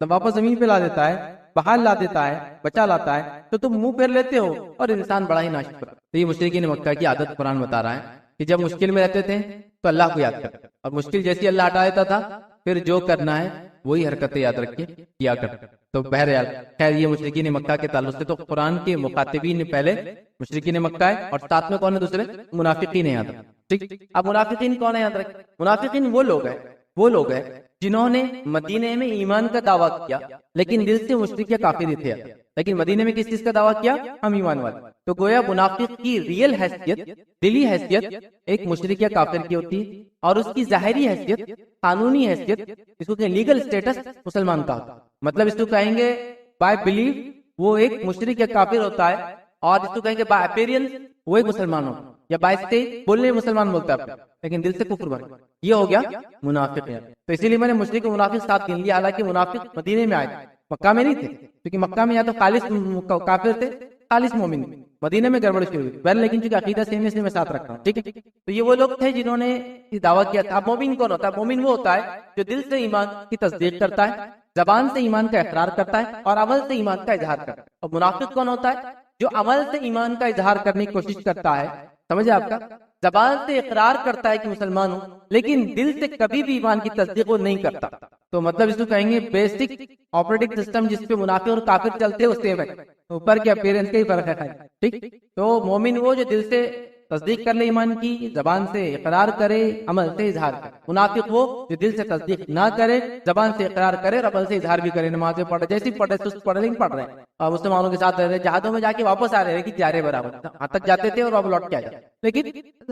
واپس زمین پہ لا دیتا ہے، بحال لا دیتا ہے، بچا لاتا ہے، تو تم منہ پھیر لیتے ہو اور انسان بڑا ہی ناشکر۔ تو یہ مشرکین مکہ کی عادت قرآن بتا رہا ہے کہ جب مشکل میں رہتے تھے تو اللہ کو یاد کرتے، اور مشکل جیسی اللہ ہٹا دیتا تھا پھر جو کرنا ہے وہی حرکتیں یاد رکھ کے کیا کرتے۔ تو بہرحال خیر یہ مشرکین مکہ کے تعلق سے تو قرآن کے مخاطبین پہلے مشرکین مکہ ہے، اور ساتھ میں کون ہے دوسرے؟ منافقین ہیں یاد رکھ، ٹھیک۔ اب منافقین کون ہے یاد رکھ، منافقین وہ لوگ ہیں جنہوں نے مدینے میں ایمان کا دعویٰ کیا لیکن دل سے مشرک یا کافر تھے، لیکن مدینے میں کس چیز کا دعویٰ کیا؟ ہم ایمان والے۔ تو گویا منافق کی ریئل حیثیت، دلی حیثیت ایک مشرک یا کافر کی ہوتی ہے، اور اس کی ظاہری حیثیت، قانونی حیثیت، اس کو کہیں لیگل سٹیٹس مسلمان کا ہوتا ہے۔ مطلب اس کو کہیں گے بائی بلیف وہ ایک مشرک یا کافر ہوتا ہے، اور اس کو کہیں گے بائی اپیرنس وہ ایک مسلمان ہوتا ہے، یا بائی سے بولنے مسلمان بولتا ہے لیکن دل سے کفر بھر، یہ ہو گیا منافق ہے۔ تو اسی لیے میں نے مشرک و منافق ساتھ گن لیا، حالانکہ منافق مدینے میں آئے تھے، مکہ میں نہیں تھے، کیونکہ مکہ میں یا تو خالص کافر تھے خالص مومن، مدینے میں گڑبڑ شروع ہوئی، لیکن چونکہ عقیدہ سیم اس لیے میں ساتھ رکھ رہا ہوں، ٹھیک ہے۔ تو یہ وہ لوگ تھے جنہوں نے دعویٰ کیا تھا۔ مومن کون ہوتا ہے؟ مومن وہ ہوتا ہے جو دل سے ایمان کی تصدیق کرتا ہے، زبان سے ایمان کا اقرار کرتا ہے، اور عمل سے ایمان کا اظہار کرتا ہے۔ اور منافق کون ہوتا ہے؟ جو عمل سے ایمان کا اظہار کرنے کی کوشش کرتا ہے، سمجھے آپ کا، زبان سے اقرار کرتا ہے کہ مسلمان ہوں، لیکن دل سے کبھی بھی ایمان کی تصدیق وہ نہیں کرتا۔ تو مطلب اس کو کہیں گے بیسک آپریٹنگ سسٹم جس پہ منافق اور کافر چلتے ہیں اس سے اوپر کے اپیرنس کا ہی فرق ہے، ٹھیک۔ تو مومن وہ جو دل سے تصدیق کر لے ایمان کی، زبان سے اقرار کرے، عمل سے اظہار کرے۔ منافق وہ جو دل سے تصدیق نہ کرے، زبان سے اقرار کرے اور عمل سے اظہار بھی کرے، نمازیں پڑھے، جیسی پڑھے سست پڑھے لیکن پڑھ رہے ہیں، اور مسلمانوں کے ساتھ رہ رہے، جہادوں میں جا کے واپس آ رہے ہیں کہ تیارے برابر، وہاں تک جاتے تھے اور اب لوٹ کے آ جاتے، لیکن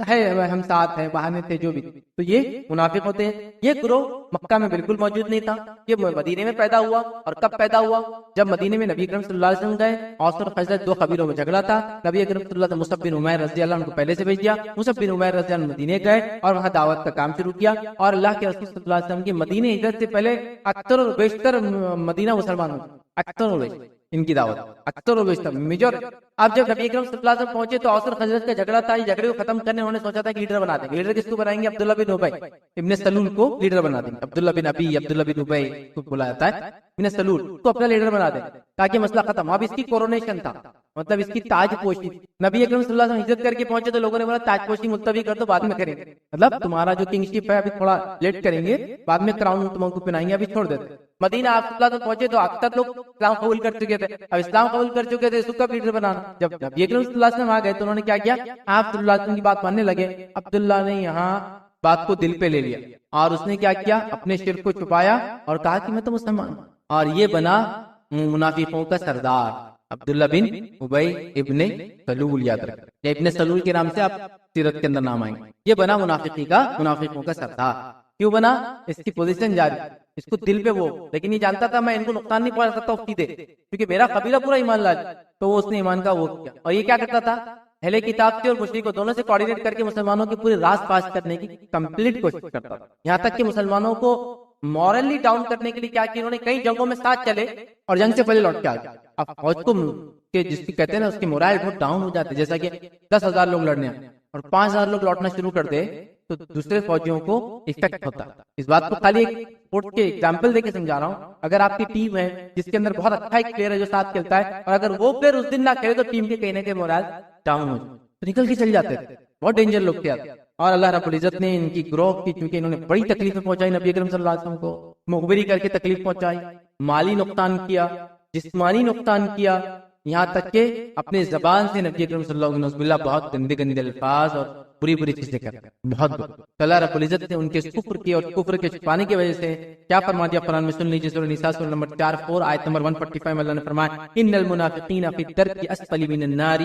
ہے ہم ساتھ ہیں، بہانے تھے جو بھی۔ تو یہ منافق ہوتے ہیں۔ یہ گروہ مکہ میں بالکل موجود نہیں تھا، یہ مدینے میں پیدا ہوا۔ اور کب پیدا ہوا؟ جب مدینے میں نبی اکرم صلی اللہ علیہ وسلم گئے، اوس اور خزرج دو قبیلوں میں جھگڑا تھا، نبی اکرم صلی اللہ علیہ وسلم مصعب بن عمیر رضی اللہ عنہ کو پہلے سے بھیج دیا، مصعب بن عمیر رضی اللہ عنہ مدینے گئے اور وہاں دعوت کا کام شروع کیا، اور اللہ کے رسول صلی اللہ علیہ وسلم کی مدینے ہجرت سے پہلے اکثر اور بیشتر مدینہ مسلمان ہوئے، اکثر اور بیشتر ان کی دعوت، اکثر اور بیشتر میجور۔ اب جب نبی اکرم صلی اللہ علیہ وسلم پہنچے تو اوس اور خزرج کا جھگڑا تھا، یہ جھگڑے کو ختم کرنے انہوں نے سوچا تھا کہ لیڈر بنا دیں گے۔ لیڈر کس کو بنائیں گے؟ عبداللہ بن ابی ابن سلول کو لیڈر بنا دیں گے۔ عبداللہ بن ابی، عبداللہ بن ابی کو بولا جاتا ہے، ابن سلول کو اپنا لیڈر بنا دیں تاکہ مسئلہ ختم۔ اب اس کی کورونیشن تھا، مطلب اس کی تاج پوشی۔ نبی اکرم صلی اللہ علیہ وسلم ہجرت کر کے پہنچے تو لوگوں نے بولا تاج پوشی ملتوی کر دو، بعد میں کریں گے، مطلب تمہارا جو کنگ شپ ہے ابھی تھوڑا لیٹ کریں گے، بعد میں کراؤن تم کو پہنائیں گے، ابھی چھوڑ دیتے۔ مدینہ آپ صلی اللہ علیہ وسلم پہنچے تو اکثر لوگ اسلام قبول کر چکے تھے، اب اسلام قبول کر چکے تھے، اس کو لیڈر بنانا۔ جب نبی اکرم صلی اللہ علیہ وسلم آ گئے تو انہوں نے کیا کیا؟ آپ صلی اللہ علیہ وسلم کی بات ماننے لگے۔ عبداللہ نے یہاں بات کو دل پہ لے لیا اور اس نے کیا کیا؟ اپنے شرک کو چھپایا اور کہا کہ میں تو مسلمان ہوں، اور یہ بنا منافقوں کا سردار عبداللہ بن ابی ابن سلول، یاد رکھ، یا ابن سلول کے نام سے آپ سیرت کے اندر نام آئیں گے۔ یہ بنا منافقوں کا سردار۔ کیوں بنا؟ اس کی پوزیشن جاری، اس کو دل پہ وہ، لیکن یہ جانتا تھا میں ان کو نقصان نہیں پہنچا سکتا عقیدے، کیونکہ میرا قبیلہ پورا ایمان لا، تو وہ اس نے ایمان کا وہ کیا۔ اور یہ کیا کرتا تھا؟ اہل کتاب سے اور مشرکوں دونوں سے کوآرڈینیٹ کر کے مسلمانوں کے پورے راز پاس کرنے کی کمپلیٹ کوشش کرتا تھا، یہاں تک کہ مسلمانوں کو مورلی ڈاؤن کرنے کے لیے کیا کیا انہوں نے، کئی جنگوں میں ساتھ چلے اور جنگ سے پہلے لوٹ کے آ گئے. اب فوج کو جس کی کہتے ہیں نا اس کے مورائل بہت ڈاؤن ہو جاتے، جیسا کہ 10,000 لوگ لڑنے آئے اور 5,000 لوگ لوٹنا شروع کر دے تو دوسرے فوجیوں کو افیکٹ ہوتا ہے. اس بات کو خالی ایک اسپورٹ کے ایگزامپل دے کے سمجھا رہا ہوں. اگر آپ کی ٹیم ہے جس کے اندر بہت اچھا ایک پلیئر ہے جو ساتھ کھیلتا ہے اور اگر وہ پلیئر اس دن نہ کھیلے تو ٹیم کے کہیں نہ کہیں مورائل ڈاؤن ہو جائے تو نکل کے چل جاتے تھے. بہت ڈینجر لوگ تھے. اور اللہ رب العزت نے ان کی گروہ کی، چونکہ انہوں نے بڑی تکلیفیں پہنچائی نبی اکرم صلی اللہ علیہ وسلم کو، مخبری کر کے تکلیف پہنچائی، مالی نقصان کیا، جسمانی نقصان کیا، یہاں تک کہ اپنے زبان سے نبی اکرم صلی اللہ علیہ وسلم بہت گندے گندے الفاظ اور بری بری چیزیں کرتے، بہت اللہ رب العزت نے ان کے کفر کی اور کفر کے چھپانے کی وجہ سے کیا فرما دیا قرآن میں سن لیجیے. سورہ نساء سورہ نمبر 4 آیت نمبر 145 میں اللہ نے فرمایا ان المنافقین فی الدرک اسفل من النار،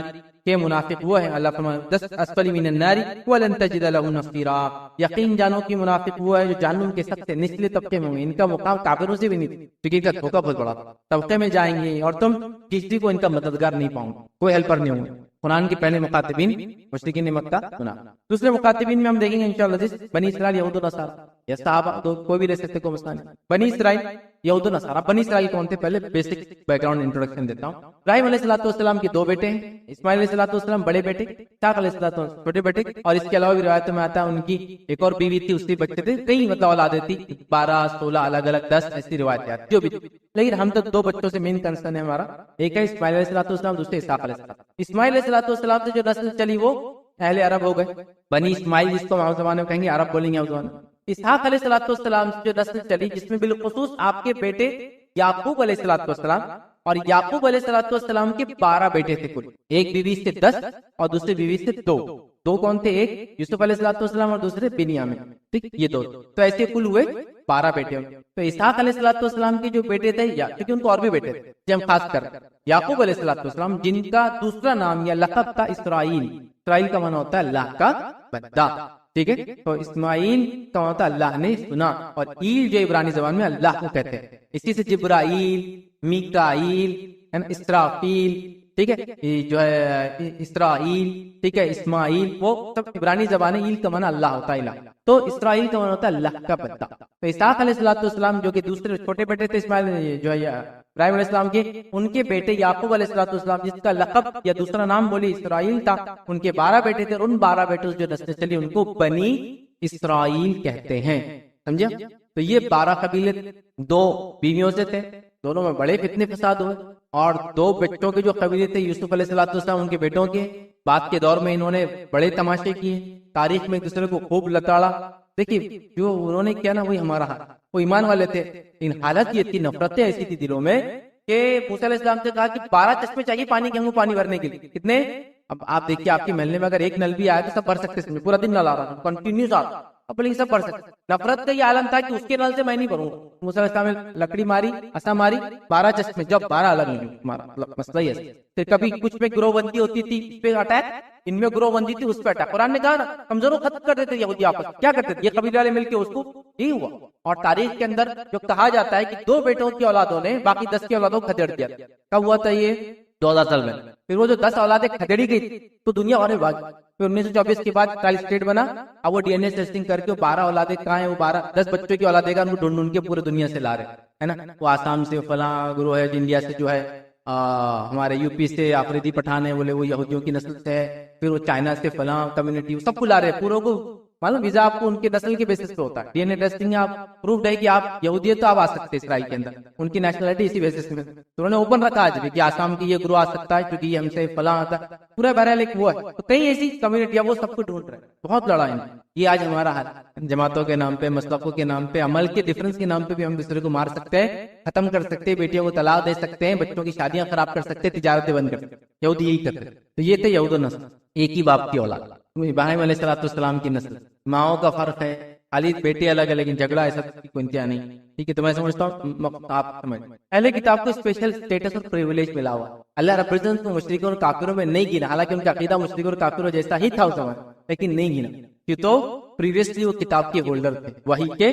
کہ منافق وہ ہے، اللہ فرمایا دس اسفل من النار ولن تجد له نصيرا، یقین جانو کہ منافق وہ ہے جو جہنم کے سب سے نچلے طبقے میں ہوں گے. ان کا مقام کافروں سے بھی نہیں، کیونکہ ان کا دھوکہ بہت بڑا طبقے میں جائیں گے اور تم کسی کو ان کا مددگار نہیں پاؤں گے، کوئی ہیلپر نہیں ہوں گے. قرآن کے پہلے مخاطبین مشرکین مکہ سنا. دوسرے مخاطبین میں ہم دیکھیں گے انشاءاللہ بنی اسرائیل، یہود و نصارہ، یا صحابہ کوئی بھی لے سکتے، کوئی مسئلہ نہیں. بنی اسرائیل، یہود و نصارہ. بنی اسرائیل کون تھے؟ پہلے بیسک بیک گراؤنڈ انٹروڈکشن دیتا ہوں. ابراہیم علیہ السلام کے 2 بیٹے ہیں، اسماعیل علیہ السلام بڑے بیٹے، اسحاق علیہ السلام چھوٹے بیٹے، اور اس کے علاوہ بھی روایتوں میں آتا ہے ان کی ایک اور بیوی تھی، اس کے بچے تھے، کئی مطلب اولادیں تھی، 12 16 الگ الگ 10 ایسی روایتیں آتی جو بھی. لیکن ہم تو 2 بچوں سے مین کنسرن ہے ہمارا، ایک ہے اسماعیل علیہ السلام، دوسرے اسحاق علیہ السلام. اسماعیل علیہ السلام سے جو نسل چلی وہ اہل عرب ہو گئے، بنی اسماعیل جس کو ہم زمانے میں کہیں گے، عرب بولیں گے ہم زمانے. اسحاق علیہ السلام سے جو نسل چلی جس میں بالخصوص آپ کے بیٹے یعقوب علیہ السلام اور یعقوب علیہ السلام کے 12 بیٹے تھے کل، ایک بیوی سے 10 اور دوسری بیوی سے 2 کون تھے؟ ایک یوسف علیہ السلام اور دوسرے بنیامین، ٹھیک، یہ 2 تو ایسے کل ہوئے 12 بیٹے. تو اسحاق علیہ السلام کے جو بیٹے تھے، کیونکہ ان کو اور بھی بیٹے تھے، ہم خاص کر یعقوب علیہ السلام جن کا دوسرا نام یا لقب تھا اسرائیل. اسرائیل کا معنی ہوتا ہے اللہ کا بندہ، ٹھیک ہے. تو اسماعیل کا معنی ہوتا ہے اللہ نے سنا، اور ایل جو عبرانی زبان میں اللہ کو کہتے ہیں. اسی سے جبرائیل، میکائیل، اسرافیل، ٹھیک ہے، جو ہے اسرائیل، ٹھیک ہے، اسماعیل، وہ سب عبرانی زبان ہے. ایل کا معنی اللہ ہوتا ہے، تو اسرائیل کا معنی ہوتا ہے اللہ کا بندہ. تو اسحاق علیہ السلام جو کہ دوسرے چھوٹے بیٹے تھے اسماعیل جو ہے ابراہیم علیہ السلام کے، ان کے بیٹے یعقوب علیہ السلام جس کا لقب یا دوسرا نام بولی اسرائیل تھا، ان کے 12 بیٹے تھے، اور ان 12 بیٹوں سے جو نسل چلی ان کو بنی اسرائیل کہتے ہیں. سمجھا؟ تو یہ 12 قبیلے 2 بیویوں سے تھے، دونوں میں بڑے فتنے فساد ہوئے، اور 2 بچوں کے جو قبیلے تھے یوسف علیہ السلام ان کے بیٹوں کے، بعد کے دور میں انہوں نے بڑے تماشے کیے، تاریخ میں ایک دوسرے کو خوب لتاڑا. دیکھیے جو انہوں نے کیا نا وہی ہمارا حال، وہ ایمان والے تھے، ان حالت یہ تھی، نفرتیں ایسی تھی دلوں میں کہ موسیٰ علیہ السلام سے کہا کہ 12 چشمے چاہیے پانی کے، ہم کو پانی بھرنے کے لیے. کتنے؟ اب آپ دیکھیے آپ کے محلے میں اگر ایک نل بھی آیا تو سب بھر سکتے ہیں، پورا دن نل آ رہا تھا کنٹینیوس آ رہا، اب لیکن سب بھر سکتے. نفرت کا یہ عالم تھا کہ اس کے نل سے میں نہیں بھروں گا. موسیٰ علیہ السلام نے لکڑی ماری، عصا ماری، 12 چشمے، جب 12 الگ نہیں ہمارا مسئلہ ہی ہے. پھر کبھی کچھ میں گروہ بندی ہوتی تھی اس پہ اٹیک، ان میں گروہ بندی تھی اس پہ اٹیک. قرآن نے کہا نا کمزوروں ختم کر دیتے یہودی آپس کیا کرتے تھے، یہ قبیلے والے مل کے اس کو یہی ہوا. اور تاریخ کے اندر جو کہا جاتا ہے کہ 2 بیٹوں کی اولادوں نے باقی 10 کی اولادوں کو کھدیڑ دیا. کب ہوا تھا یہ؟ 2000 سال میں. پھر وہ جو 10 اولادیں کھدیڑی گئی تو دنیا اور بھاگ. پھر 1924 کے بعد ٹرائل اسٹیٹ بنا. اب وہ ڈی این اے ٹیسٹنگ کر کے 12 اولادیں کہاں ہیں، وہ 10 بچوں کی اولادیں کا ان کو ڈھونڈ ڈھونڈ کے پورے دنیا سے لا رہے ہیں نا. وہ آسام سے فلاں گروہ ہے، انڈیا سے جو ہے ہمارے یو پی سے آفریدی پٹھان ہے بولے وہ یہودیوں کی نسل سے ہے، پھر وہ چائنا سے فلاں کمیونٹی، سب کو لا رہے ہیں پوروں کو. معلوم ویزا آپ کو ان کے نسل کے بیسس پہ ہوتا ہے. ڈی این اے ٹیسٹنگ آپ پروفڈ ہے کہ آپ یہودی ہے تو آپ آ سکتے ہیں اسرائیل کے اندر، ان کی نیشنلٹی اسی بیسس میں. تو انہوں نے اوپن رکھا آج بھی کہ آسام کی یہ گروہ آ سکتا ہے کیونکہ یہ ہم سے فلاں آتا ہے، پورا بہرحال ایک وہ ہے. تو کئی ایسی کمیونٹی وہ سب کو ڈھونڈ رہے ہیں، بہت لڑائی. یہ آج ہمارا حال، جماعتوں کے نام پہ، مسلکوں کے نام پہ، عمل کے ڈفرنس کے نام پہ بھی ہم دوسرے کو مار سکتے ہیں، ختم کر سکتے ہیں، بیٹیوں کو طلاق دے سکتے ہیں، بچوں کی شادیاں خراب کر سکتے ہیں، تجارتیں بند کر سکتے ہیں. یہودی یہی کرتے. تو یہ تھے یہود و نسل، ایک ہی باپ کی اولاد. ابراہیم علیہ السلام کی نسل، ماؤں کا فرق ہے، خالی بیٹے الگ ہے لیکن جھگڑا ایسا کوئی انتہا نہیں. ٹھیک ہے، تو میں سمجھتا ہوں آپ سمجھ اہل کتاب کو اسپیشل اسٹیٹس اور پریویلیج ملا ہوا. اللہ رب العزت کو مشرکوں اور کافروں میں نہیں گنا، حالانکہ ان کا عقیدہ مشرکوں اور کافروں جیسا ہی تھا اس زمانے، لیکن نہیں گنا. کیوں؟ تو پریویسلی وہ کتاب کے ہولڈر تھے، وحی کے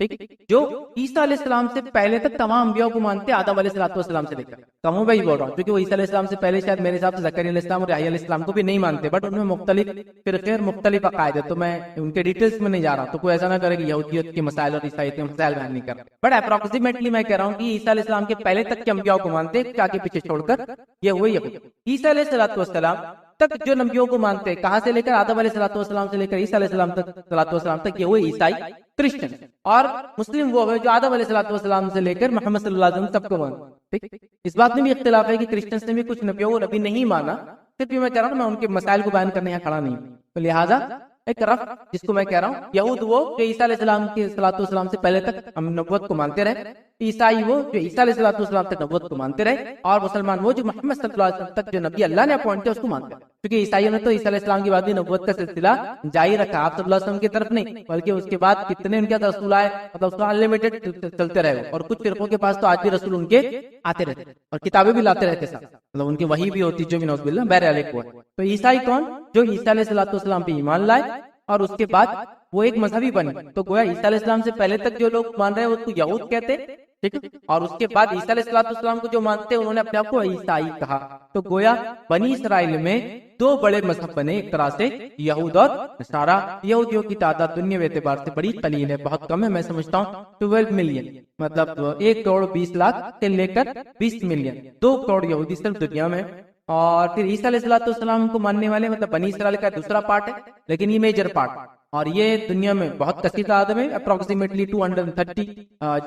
ٹھیک ہے، جو عیسیٰ علیہ السلام سے پہلے تک تمام انبیاء کو مانتے ہیں، آدم علیہ السلام سے لے کر کموں بھائی بول رہا ہوں، کیونکہ وہ عیسیٰ علیہ السلام سے پہلے شاید میرے حساب سے زکریا علیہ السلام اور یحییٰ علیہ السلام کو بھی نہیں مانتے، بٹ ان میں مختلف فرقے اور مختلف عقائد ہے، تو میں ان کے ڈیٹیلز میں نہیں جا رہا، تو کوئی ایسا نہ کرے کہ یہودیت کے مسائل اور عیسائیت کے مسائل بیان نہیں کر رہا، بٹ اپروکسیمیٹلی میں کہہ رہا ہوں کہ عیسیٰ علیہ السلام کے پہلے تک کے انبیاء کو مانتے ہیں، آگے پیچھے چھوڑ کر یہ ہوئے یہود۔ عیسیٰ علیہ السلام تک جو نبیوں کو مانتے ہیں، کہاں سے لے کر آدم علیہ السلام سے لے کر عیسیٰ علیہ السلام تک یہ ہوئے عیسائی کرسچن، اور مسلم وہ ہے جو آدم علیہ السلام سے لے کر محمد صلی اللہ علیہ وسلم سب کو مانتے۔ ٹھیک، اس بات میں بھی اختلاف ہے کہ کرسچنس نے بھی کچھ نبیوں کو نبی نہیں مانا، پھر بھی میں کہہ رہا ہوں میں ان کے مسائل کو بیان کرنے یہاں کھڑا نہیں ہوں، تو لہٰذا ایک رف جس کو میں کہہ رہا ہوں، یہود وہ جو عیسیٰ علیہ السلام کے السلام سے پہلے تک ہم نبوت کو مانتے رہے، عیسائی وہ جو عیسیٰ علیہ السلام تک نبوت کو مانتے رہے، اور مسلمان وہ جو محمد صلی اللہ علیہ وسلم تک جو نبی اللہ نے اپوائنٹ کیا اس کو مانتے ہیں، کیونکہ عیسائیوں نے تو عیسیٰ علیہ السلام کے بعد بھی نبوت کا سلسلہ جاری رکھا، آپ صلی اللہ علیہ وسلم کی طرف نہیں بلکہ اس کے بعد کتنے ان کے رسول آئے، مطلب اس کا انلمیٹڈ چلتے رہے، اور کچھ فرقوں کے پاس تو آج بھی رسول ان کے آتے رہتے اور کتابیں بھی لاتے رہتے ساتھ، مطلب ان کی وحی بھی ہوتی جو بھی نعوذ باللہ بہرحال ایک وہ ہے۔ تو عیسائی کون؟ جو عیسیٰ علیہ السلام پہ ایمان لائے اور اس کے بعد وہ ایک مذہبی بنے، تو گویا عیسیٰ علیہ السلام سے پہلے تک جو لوگ مان رہے ہیں اس کو یہود کہتے، ٹھیک ہے، اور اس کے بعد عیسیٰ علیہ السلام کو جو مانتے ہیں انہوں نے اپنے آپ کو عیسائی کہا۔ تو گویا بنی اسرائیل میں دو بڑے مذہب بنے، ایک طرح سے یہود اور نصارہ۔ یہودیوں کی تعداد دنیا اعتبار سے بڑی قلیل ہے، بہت کم ہے، میں سمجھتا ہوں 12 ملین، مطلب 1,20,00,000 سے لے کر 20 ملین، 2 کروڑ یہودی صرف دنیا میں۔ اور پھر عیسیٰ علیہ السلام کو ماننے والے مطلب بنی اسرائیل کا دوسرا پارٹ ہے، لیکن یہ میجر پارٹ، اور یہ دنیا میں بہت کثیر تعداد میں اپروکسیمیٹلی 230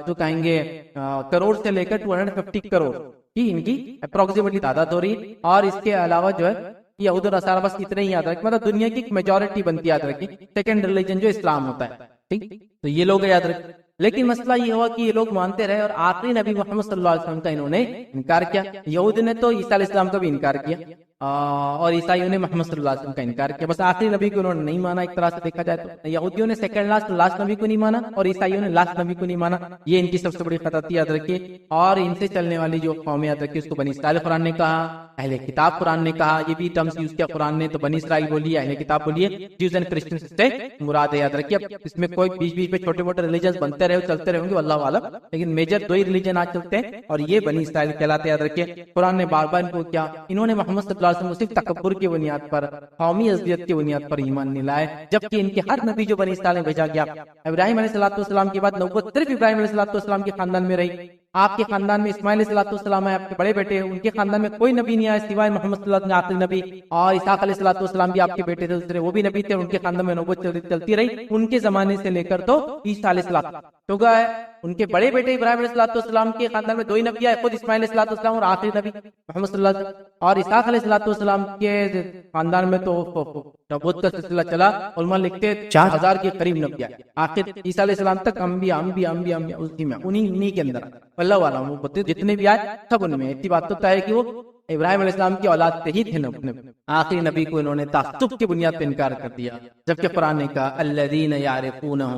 جو کہیں گے کروڑ سے لے کر 250 کروڑ کی ان کی اپروکسیمیٹلی تعداد ہو رہی ہے۔ اور اس کے علاوہ جو ہے یہود اور نصارہ بس اتنے ہی یاد رکھیں، مطلب دنیا کی ایک میجورٹی بنتی یاد رکھیں، سیکنڈ ریلیجن جو اسلام ہوتا ہے، ٹھیک، تو یہ لوگ یاد رکھیں۔ لیکن مسئلہ یہ ہوا کہ یہ لوگ مانتے رہے اور آخری نبی محمد صلی اللہ علیہ وسلم کا انہوں نے انکار کیا۔ یہود نے تو عیسیٰ علیہ السلام کا بھی انکار کیا اور عیسائیوں نے محمد صلی اللہ علیہ وسلم کا انکار کیا، بس آخری نبی کو انہوں نے نہیں مانا۔ ایک طرح سے دیکھا جائے تو یہودیوں نے سیکنڈ لاسٹ نبی کو نہیں مانا اور عیسائیوں نے لاسٹ نبی کو نہیں مانا، یہ ان کی سب سے بڑی خطا تھی، یاد رکھیے۔ اور ان سے چلنے والی جو قوم یاد رکھیے، اس کو بنی اسرائیل قرآن نے کہا، اہل کتاب قرآن نے کہا، یہ بھی ٹرمز یوز کیا قرآن نے، تو بنی اسرائیل بولیے، اہل کتاب بولیے، جیوز اینڈ کرسچنز سے مراد ہے، یاد رکھیے۔ اس میں کوئی بیچ میں چھوٹے موٹے ریلیجنز بنتے رہے چلتے رہیں گے اللہ عالم، لیکن میجر 2 ہی ریلیجن آج چلتے ہیں اور یہ بنی اسرائیل کہلاتے، یاد رکھیے۔ قرآن نے بار بار ان کو کیا، انہوں نے محمد صلی اللہ علیہ وسلم صرف تکبر کی بنیاد پر، قومی عزت کی بنیاد پر ایمان نہیں لائے، جبکہ ان کے ہر نبی جو بنی اسرائیل میں بھیجا گیا، ابراہیم علیہ السلام کے بعد نبوت صرف ابراہیم علیہ السلام کے خاندان میں رہی۔ آپ کے خاندان میں اسماعیل علیہ السلام ہے، آپ کے بڑے بیٹے، ان کے خاندان میں کوئی نبی نہیں آیا سوائے محمد صلی اللہ علیہ وسلم آخری نبی، اور اسحاق علیہ السلام بھی آپ کے بیٹے تھے دوسرے، وہ بھی نبی تھے، ان کے خاندان میں نبوت چلتی رہی ان کے زمانے سے لے کر تو عیسیٰ علیہ السلام، تو ان کے بڑے بیٹے ابراہیم علیہ السلام کے خاندان میں 2 ہی نبی آئے، خود اسماعیل علیہ السلام اور آخری نبی محمد صلی اللہ علیہ وسلم، اور اسحاق علیہ السلام کے خاندان میں تو نبوت کا سلسلہ چلا، علماء لکھتے 4000 کے قریب نبی آئے، آخر عیسیٰ علیہ السلام تک انبیاء اسی میں انہی کے اندر اللہ والا جتنے بھی آئے سب ان میں، اتنی بات تو ہے کہ وہ ابراہیم علیہ السلام کی اولاد سے ہی تھے، آخری نبی کو انہوں نے تعصب کی بنیاد پر انکار کر دیا، جبکہ قرآن نے کہا الذین یعرفونہ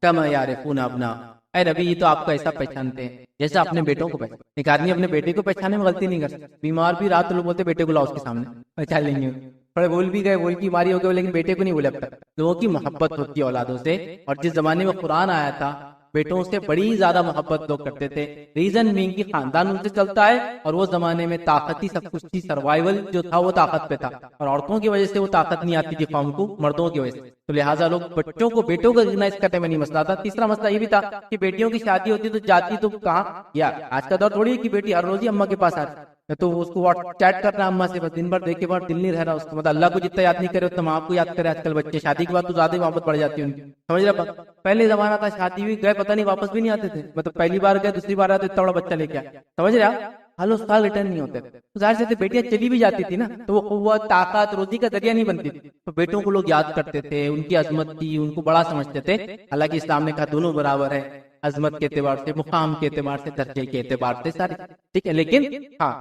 کما یعرفون ابناءہم، اے نبی یہ تو آپ کو ایسا پہچانتے ہیں جیسا اپنے بیٹوں کو پہچانتے۔ ایک آدمی اپنے بیٹے کو پہچانے میں غلطی نہیں کر سکتا، بیمار بھی رات لوگ بولتے بیٹے کو لاؤ اس کے سامنے پہچان لیں گے، تھوڑے بول بھی گئے، بول کی بیماری ہو گئی، لیکن بیٹے کو نہیں بولے اب تک۔ لوگوں کی محبت ہوتی ہے اولادوں سے، اور جس زمانے میں قرآن آیا تھا بیٹوں سے بڑی زیادہ محبت لوگ کرتے تھے، ریزن بینگ کی خاندان ان سے چلتا ہے، اور وہ زمانے میں طاقت ہی سب کچھ تھی، سروائیول جو تھا وہ طاقت پہ تھا، اور عورتوں کی وجہ سے وہ طاقت نہیں آتی تھی قوم کو، مردوں کی وجہ سے، تو لہٰذا لوگ بچوں کو بیٹوں کو ریکگنائز کرنے میں نہیں مسئلہ تھا۔ تیسرا مسئلہ یہ بھی تھا کہ بیٹیوں کی شادی ہوتی تو جاتی تو کہاں، یا آج کا دور تھوڑی ہے کہ بیٹی ہر روز ہی اماں کے پاس آتی، تو اس کو واٹس چیٹ کرنا اماں سے، بس دن بھر دیکھے بعد دل نہیں رہ رہا اس کو، مطلب اللہ کو جتنا یاد نہیں کرے اتنا ماں کو یاد کرے۔ آج کل بچے شادی کے بعد تو زیادہ محبت بڑھ جاتی ہے ان کی، سمجھ رہے؟ پہلے زمانہ تھا شادی ہوئی گئے پتہ نہیں واپس بھی نہیں آتے تھے، مطلب پہلی بار گئے دوسری بار آئے تو اتنا بڑا بچہ لے کے آیا، سمجھ رہے آپ، ہر سال ریٹرن نہیں ہوتے، تو ظاہر سے بیٹیاں چلی بھی جاتی تھی نا، تو وہ قوت طاقت روزی کا ذریعہ نہیں بنتی تھی، تو بیٹوں کو لوگ یاد کرتے تھے، ان کی عظمت تھی، ان کو بڑا سمجھتے تھے۔ حالانکہ اسلام نے کہا دونوں برابر ہے، عظمت کے اعتبار سے، مقام کے اعتبار سے، درجے کے اعتبار سے، سارے ٹھیک ہے، لیکن ہاں